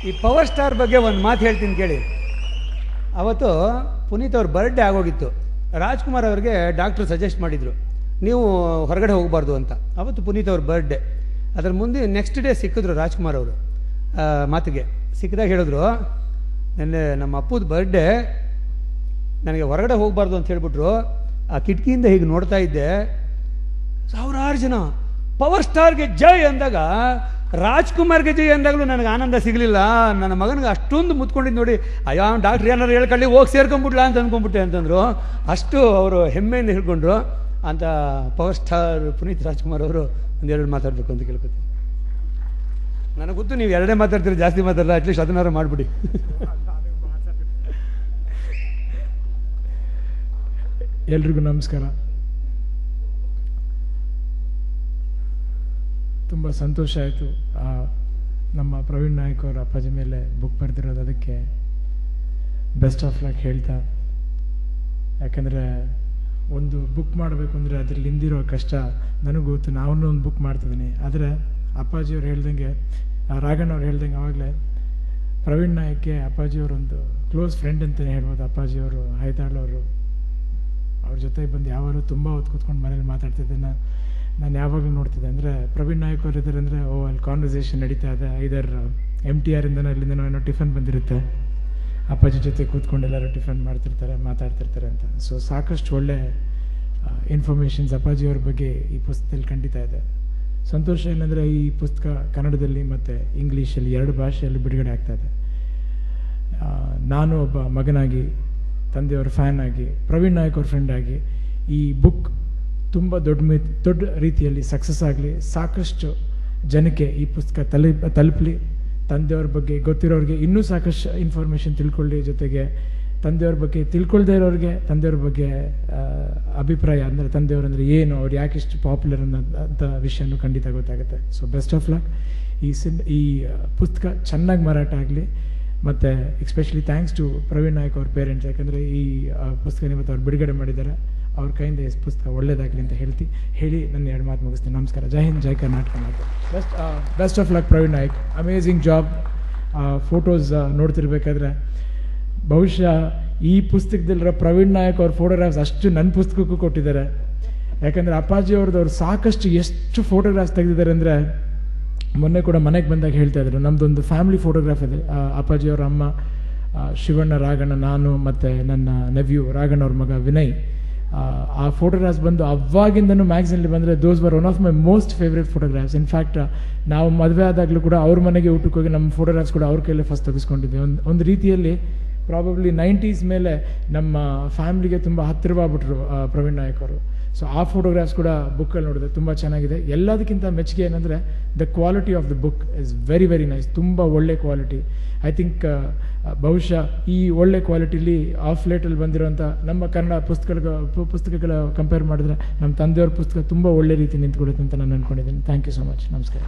ಈ power star ಬಗ್ಗೆ ಒಂದು ಮಾತು ಹೇಳ್ತೀನಿ ಕೇಳಿ. ಅವತ್ತು ಪುನೀತ್ ಅವ್ರ ಬರ್ಡೇ ಆಗೋಗಿತ್ತು. ರಾಜ್ಕುಮಾರ್ ಅವ್ರಿಗೆ ಡಾಕ್ಟ್ರು ಸಜೆಸ್ಟ್ ಮಾಡಿದರು ನೀವು ಹೊರಗಡೆ ಹೋಗಬಾರ್ದು ಅಂತ. ಅವತ್ತು ಪುನೀತ್ ಅವ್ರ ಬರ್ಡೇ. ಅದರ ಮುಂದೆ ನೆಕ್ಸ್ಟ್ ಡೇ ಸಿಕ್ಕಿದ್ರು ರಾಜ್ಕುಮಾರ್ ಅವರು ಮಾತಿಗೆ ಸಿಕ್ಕಿದಾಗ ಹೇಳಿದ್ರು, ನೆನ್ನೆ ನಮ್ಮ ಅಪ್ಪದ ಬರ್ಡೇ, ನನಗೆ ಹೊರಗಡೆ ಹೋಗಬಾರ್ದು ಅಂತ ಹೇಳ್ಬಿಟ್ರು. ಆ ಕಿಟಕಿಯಿಂದ ಹೀಗೆ ನೋಡ್ತಾ ಇದ್ದೆ, ಸಾವಿರಾರು ಜನ ಪವರ್ ಸ್ಟಾರ್ಗೆ ಜೈ ಅಂದಾಗ, ರಾಜ್ಕುಮಾರ್ಗೆ ಜೈ ಅಂದಾಗಲೂ ನನಗೆ ಆನಂದ ಸಿಗಲಿಲ್ಲ. ನನ್ನ ಮಗನಿಗೆ ಅಷ್ಟೊಂದು ಮುತ್ಕೊಂಡಿದ್ದು ನೋಡಿ, ಅಯ್ಯೋ ಡಾಕ್ಟ್ರ್ ಏನಾರು ಹೇಳ್ಕೊಳ್ಳಿ ಹೋಗಿ ಸೇರ್ಕೊಂಡ್ಬಿಡ್ಲಾ ಅಂತ ಅಂದ್ಕೊಂಡ್ಬಿಟ್ಟೆ ಅಂತಂದರು. ಅಷ್ಟು ಅವರು ಹೆಮ್ಮೆಯಿಂದ ಹೇಳ್ಕೊಂಡ್ರು. ಅಂತ ಪವರ್ ಸ್ಟಾರ್ ಪುನೀತ್ ರಾಜ್ಕುಮಾರ್ ಅವರು ಒಂದೆರಡು ಮಾತಾಡಬೇಕು ಅಂತ ಕೇಳ್ಕೊತೀನಿ. ನನಗೆ ಗೊತ್ತು ನೀವು ಎರಡೇ ಮಾತಾಡ್ತೀರಿ, ಜಾಸ್ತಿ ಮಾತಾಡಲ್ಲ, ಅಟ್ಲೀಸ್ಟ್ ಅದನ್ನಾರು ಮಾಡಿಬಿಡಿ. ಎಲ್ರಿಗೂ ನಮಸ್ಕಾರ. ತುಂಬ ಸಂತೋಷ ಆಯಿತು ನಮ್ಮ ಪ್ರವೀಣ್ ನಾಯಕ್ ಅವರ ಅಪ್ಪಾಜಿ ಮೇಲೆ ಬುಕ್ ಬರೆದಿರೋದು. ಅದಕ್ಕೆ ಬೆಸ್ಟ್ ಆಫ್ ಲಕ್ ಹೇಳ್ತಾ, ಯಾಕಂದರೆ ಒಂದು ಬುಕ್ ಮಾಡಬೇಕು ಅಂದರೆ ಅದ್ರಲ್ಲಿ ಹಿಂದಿರೋ ಕಷ್ಟ ನನಗೂ ಗೊತ್ತು. ನಾನು ಒಂದು ಬುಕ್ ಮಾಡ್ತಿದ್ದೀನಿ. ಆದರೆ ಅಪ್ಪಾಜಿಯವ್ರು ಹೇಳ್ದಂಗೆ, ರಾಘಣ್ಣವ್ರು ಹೇಳ್ದಂಗೆ ಆವಾಗಲೇ ಪ್ರವೀಣ್ ನಾಯಕ್ಗೆ ಅಪ್ಪಾಜಿಯವರೊಂದು ಕ್ಲೋಸ್ ಫ್ರೆಂಡ್ ಅಂತಲೇ ಹೇಳ್ಬೋದು. ಅಪ್ಪಾಜಿಯವರು ಹೈದಾಳವರು ಅವ್ರ ಜೊತೆಗೆ ಬಂದು ಯಾವಾಗಲೂ ತುಂಬ ಹೊತ್ತು ಕೂತ್ಕೊಂಡು ಮನೇಲಿ ಮಾತಾಡ್ತಿದ್ದೆ. ನಾನು ಯಾವಾಗಲೂ ನೋಡ್ತಿದ್ದೆ. ಅಂದರೆ ಪ್ರವೀಣ್ ನಾಯಕ್ ಅವ್ರು ಇದ್ದಾರೆ ಅಂದರೆ ಅಲ್ಲಿ ಕಾನ್ವರ್ಸೇಷನ್ ನಡೀತಾ ಇದೆ. ಐದರ್ MTR ಇಂದನೋ ಇಲ್ಲಿಂದನೋ ಏನೋ ಟಿಫನ್ ಬಂದಿರುತ್ತೆ, ಅಪ್ಪಾಜಿ ಜೊತೆ ಕೂತ್ಕೊಂಡು ಎಲ್ಲರೂ ಟಿಫನ್ ಮಾಡ್ತಿರ್ತಾರೆ, ಮಾತಾಡ್ತಿರ್ತಾರೆ ಅಂತ. ಸೊ ಸಾಕಷ್ಟು ಒಳ್ಳೆ ಇನ್ಫಾರ್ಮೇಷನ್ಸ್ ಅಪ್ಪಾಜಿಯವ್ರ ಬಗ್ಗೆ ಈ ಪುಸ್ತಕದಲ್ಲಿ ಖಂಡಿತ ಇದೆ. ಸಂತೋಷ ಏನಂದರೆ ಈ ಪುಸ್ತಕ ಕನ್ನಡದಲ್ಲಿ ಮತ್ತು ಇಂಗ್ಲೀಷಲ್ಲಿ 2 ಭಾಷೆಯಲ್ಲಿ ಬಿಡುಗಡೆ ಆಗ್ತಾಯಿದೆ. ನಾನು ಒಬ್ಬ ಮಗನಾಗಿ, ತಂದೆಯವ್ರ ಫ್ಯಾನ್ ಆಗಿ, ಪ್ರವೀಣ್ ನಾಯಕ್ ಅವ್ರ ಫ್ರೆಂಡ್ ಆಗಿ, ಈ ಬುಕ್ ತುಂಬ ದೊಡ್ಡ ರೀತಿಯಲ್ಲಿ ಸಕ್ಸಸ್ ಆಗಲಿ, ಸಾಕಷ್ಟು ಜನಕ್ಕೆ ಈ ಪುಸ್ತಕ ತಲುಪಲಿ, ತಂದೆಯವ್ರ ಬಗ್ಗೆ ಗೊತ್ತಿರೋರಿಗೆ ಇನ್ನೂ ಸಾಕಷ್ಟು ಇನ್ಫಾರ್ಮೇಷನ್ ತಿಳ್ಕೊಳ್ಳಿ, ಜೊತೆಗೆ ತಂದೆಯವ್ರ ಬಗ್ಗೆ ತಿಳ್ಕೊಳ್ದೇ ಇರೋರಿಗೆ ತಂದೆಯವ್ರ ಬಗ್ಗೆ ಅಭಿಪ್ರಾಯ, ಅಂದರೆ ತಂದೆಯವ್ರಂದರೆ ಏನು, ಅವ್ರು ಯಾಕೆ ಇಷ್ಟು ಪಾಪ್ಯುಲರ್ ಅನ್ನೋಂಥ ವಿಷಯನೂ ಖಂಡಿತ ಗೊತ್ತಾಗುತ್ತೆ. So best of luck. ಈ ಪುಸ್ತಕ ಚೆನ್ನಾಗಿ ಮಾರಾಟ ಆಗಲಿ. ಮತ್ತು especially thanks to Praveen Nayak ಅವ್ರ ಪೇರೆಂಟ್ಸ್, ಯಾಕಂದರೆ ಈ ಪುಸ್ತಕ ಇವತ್ತು ಅವ್ರು ಬಿಡುಗಡೆ ಮಾಡಿದ್ದಾರೆ. ಅವ್ರ ಕೈಯಿಂದ ಈ ಪುಸ್ತಕ ಒಳ್ಳೇದಾಗಲಿ ಅಂತ ಹೇಳಿ ನನ್ನ 2 ಮಾತು ಮುಗಿಸ್ತೀನಿ. ನಮಸ್ಕಾರ. ಜೈ ಹಿಂದ್, ಜೈ Karnataka. Best of luck Praveen Nayak. Amazing job. Photos ನೋಡ್ತಿರ್ಬೇಕಾದ್ರೆ ಬಹುಶಃ ಈ ಪುಸ್ತಕದಲ್ಲಿರೋ ಪ್ರವೀಣ್ ನಾಯಕ್ ಅವ್ರ ಫೋಟೋಗ್ರಾಫ್ಸ್ ಅಷ್ಟು ನನ್ನ ಪುಸ್ತಕಕ್ಕೂ ಕೊಟ್ಟಿದ್ದಾರೆ. ಯಾಕಂದರೆ ಅಪ್ಪಾಜಿ ಅವ್ರದ್ದು ಸಾಕಷ್ಟು ಎಷ್ಟು ಫೋಟೋಗ್ರಾಫ್ಸ್ ತೆಗೆದಿದ್ದಾರೆ ಅಂದರೆ, ಮೊನ್ನೆ ಕೂಡ ಮನೆಗೆ ಬಂದಾಗ ಹೇಳ್ತಾ ಇದ್ರು, ನಮ್ಮದೊಂದು ಫ್ಯಾಮಿಲಿ ಫೋಟೋಗ್ರಾಫ್ ಇದೆ. ಅಪ್ಪಾಜಿಯವರ ಅಮ್ಮ ಶಿವಣ್ಣ, ರಾಘಣ್ಣ, ನಾನು ಮತ್ತು ನನ್ನ ನೆವ್ಯೂ ರಾಘಣ್ಣ ಅವ್ರ ಮಗ ವಿನಯ್. ಆ ಫೋಟೋಗ್ರಾಫ್ಸ್ ಬಂದು ಅವಾಗಿಂದನೂ ಮ್ಯಾಗ್ಝಿನಲ್ಲಿ ಬಂದರೆ those were one of my most favourite photographs. In fact ನಾವು ಮದುವೆ ಆದಾಗಲೂ ಕೂಡ ಅವ್ರ ಮನೆಗೆ ಊಟಕ್ಕೆ ಹೋಗಿ ನಮ್ಮ ಫೋಟೋಗ್ರಾಫ್ಸ್ ಕೂಡ ಅವ್ರ ಕೈಲೇ ಫಸ್ಟ್ ತೆಗೆಸ್ಕೊಂಡಿದ್ದೆ. ಒಂದು ರೀತಿಯಲ್ಲಿ ಪ್ರಾಬಬ್ಲಿ 90s ಮೇಲೆ ನಮ್ಮ ಫ್ಯಾಮ್ಲಿಗೆ ತುಂಬ ಹತ್ತಿರವಾಗ್ಬಿಟ್ರು ಪ್ರವೀಣ್ ನಾಯಕ್ ಅವರು. ಸೊ ಆ ಫೋಟೋಗ್ರಾಫ್ಸ್ ಕೂಡ ಬುಕ್ಕಲ್ಲಿ ನೋಡಿದೆ, ತುಂಬ ಚೆನ್ನಾಗಿದೆ. ಎಲ್ಲದಕ್ಕಿಂತ ಮೆಚ್ಚುಗೆ ಏನಂದರೆ the quality of the book is very very nice. ತುಂಬ ಒಳ್ಳೆ ಕ್ವಾಲಿಟಿ. ಐ ಥಿಂಕ್ ಬಹುಶಃ ಈ ಒಳ್ಳೆ ಕ್ವಾಲಿಟಿಲಿ ಆಫ್ ಲೇಟಲ್ಲಿ ಬಂದಿರೋಂಥ ನಮ್ಮ ಕನ್ನಡ ಪುಸ್ತಕಗಳ ಕಂಪೇರ್ ಮಾಡಿದ್ರೆ ನಮ್ಮ ತಂದೆಯವ್ರ ಪುಸ್ತಕ ತುಂಬ ಒಳ್ಳೆ ರೀತಿ ನಿಂತ್ಕೊಳ್ಳುತ್ತೆ ಅಂತ ನಾನು ಅಂದ್ಕೊಂಡಿದ್ದೀನಿ. Thank you so much. ನಮಸ್ಕಾರ.